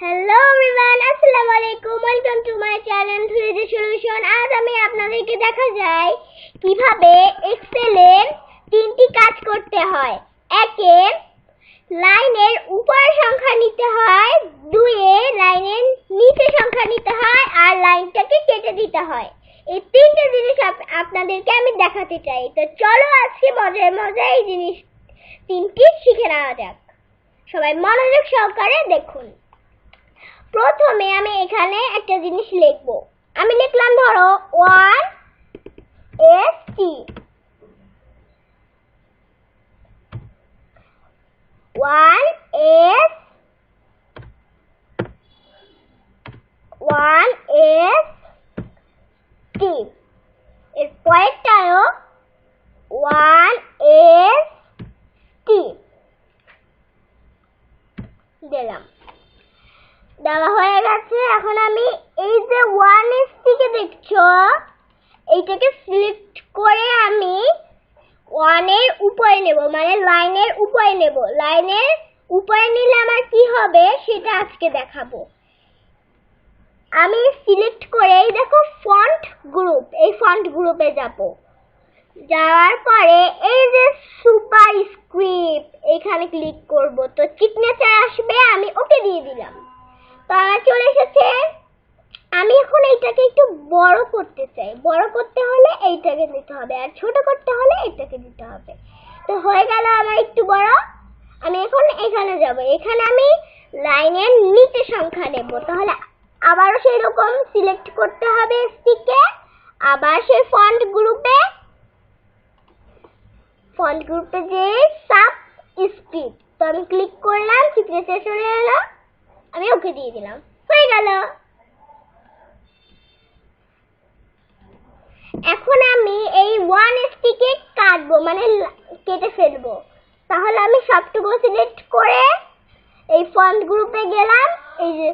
Hello everyone, अस्सलाम वालेकुम। Welcome to my channel three solution. आज আমি আপনাদেরকে দেখা যায় কিভাবে এক্সেলে তিনটি কাজ করতে হয়। একে লাইনের উপর সংখ্যা নিতে হয়, দুইয়ে লাইনের নিচে সংখ্যা নিতে হয়, আর লাইনটাকে কেটে দিতে হয়। এই তিনটে জিনিস আপনাদেরকে আমি দেখাতে চাই। তো চলো আজকে মজায় মজায় এই জিনিস তিনটি শিখে নেওয়া যাক। সবাই মনোযোগ সহকারে দেখুন। প্রথমে আমি এখানে একটা জিনিস লিখব। আমি লিখলাম ধরো 1ST 1ST এর পরেরটাও 1ST দিলাম। দেওয়া হয়ে গেছে। এখন আমি এই যে 1ST কে দেখছো, এইটাকে সিলেক্ট করে আমি 1 এর উপরে নেব, মানে লাইনের উপরে নেব। লাইনের উপরে নিলে আমার কি হবে সেটা আজকে দেখাবো। আমি সিলেক্ট করে দেখো ফন্ট গ্রুপ, এই ফন্ট গ্রুপে যাব। যাওয়ার পরে এই যে সুপারস্ক্রিপ্ট এখানে ক্লিক করব। তো সিগনেচার আসবে, আমি ওকে দিয়ে দিলাম। তো আমার চলে এসেছে। আমি এখন এইটাকে একটু বড় করতে চাই। বড় করতে হলে এইটাকে দিতে হবে, আর ছোট করতে হলে এইটাকে দিতে হবে। তো হয়ে গেল আমার একটু বড়। আমি এখন এখানে যাব। এখানে আমি লাইনের নিচে সংখ্যা নেব। তাহলে আবারও সেই রকম সিলেক্ট করতে হবে স্টিকে, আবার সেই ফন্ট গ্রুপে যে সাবস্ক্রিপ্ট। তো আমি ক্লিক করলাম, সিগনেচার চলে এলো, আমি ওকে দিয়ে দিলাম, হয়ে গেল। এখন আমি এই 1ST কে কাটবো, মানে কেটে ফেলবো। তাহলে আমি সবটুকু সিলেক্ট করে এই ফন্ট গ্রুপে গেলাম, এই যে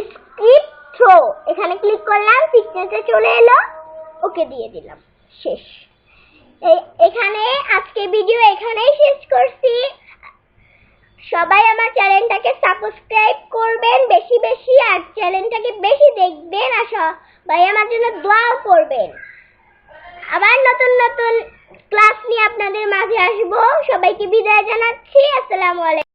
স্ক্রিপ্ট থ্রো এখানে ক্লিক করলাম, সিগনেচার চলে এলো, ওকে দিয়ে দিলাম, শেষ। এখানে আজকে ভিডিও এখানেই শেষ করছি। সবাই আমার চ্যানেলটাকে সাবস্ক্রাইব করবেন বেশি বেশি, আর চ্যানেলটাকে বেশি দেখবেন, আর সবাই আমার জন্য দোয়াও করবেন। আবার নতুন নতুন ক্লাস নিয়ে আপনাদের মাঝে আসবো। সবাইকে বিদায় জানাচ্ছি। আসসালামু আলাইকুম।